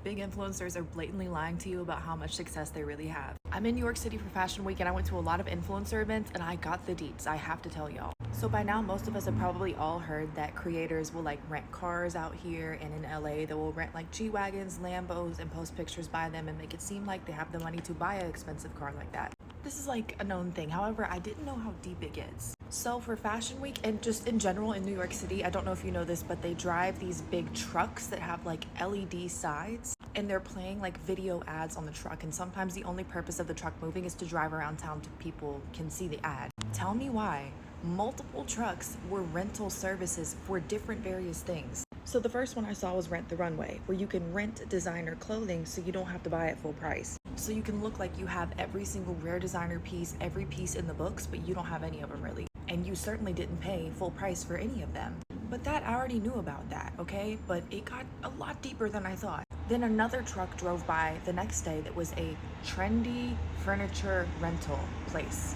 big influencers are blatantly lying to you about how much success they really have. I'm in New York City for Fashion Week and I went to a lot of influencer events and I got the deets, I have to tell y'all. So by now, most of us have probably all heard that creators will like rent cars out here, and in LA, they will rent like G-Wagons, Lambos, and post pictures by them and make it seem like they have the money to buy an expensive car like that. This is like a known thing. However, I didn't know how deep it gets. So for Fashion Week and just in general in New York City, I don't know if you know this, but they drive these big trucks that have like LED sides and they're playing like video ads on the truck. And sometimes the only purpose of the truck moving is to drive around town so people can see the ad. Tell me why multiple trucks were rental services for different various things. So the first one I saw was Rent the Runway, where you can rent designer clothing so you don't have to buy it full price. So you can look like you have every single rare designer piece, every piece in the books, but you don't have any of them really. And you certainly didn't pay full price for any of them. But that, I already knew about that, okay? But it got a lot deeper than I thought. Then another truck drove by the next day that was a trendy furniture rental place.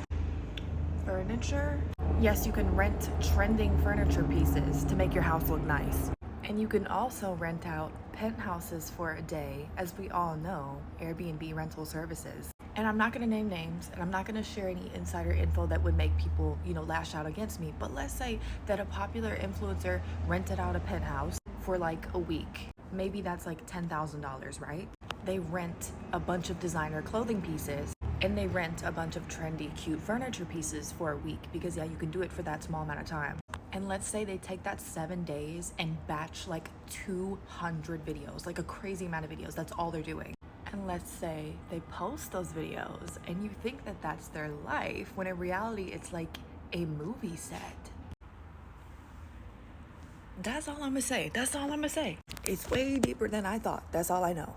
Furniture? Yes, you can rent trending furniture pieces to make your house look nice. And you can also rent out penthouses for a day, as we all know, Airbnb rental services. And I'm not gonna name names, and I'm not gonna share any insider info that would make people, lash out against me. But let's say that a popular influencer rented out a penthouse for like a week. Maybe that's like $10,000, right? They rent a bunch of designer clothing pieces and they rent a bunch of trendy, cute furniture pieces for a week because yeah, you can do it for that small amount of time. And let's say they take that 7 days and batch like 200 videos, like a crazy amount of videos. That's all they're doing. And let's say they post those videos and you think that that's their life, when in reality, it's like a movie set. That's all I'm gonna say. That's all I'm gonna say. It's way deeper than I thought. That's all I know.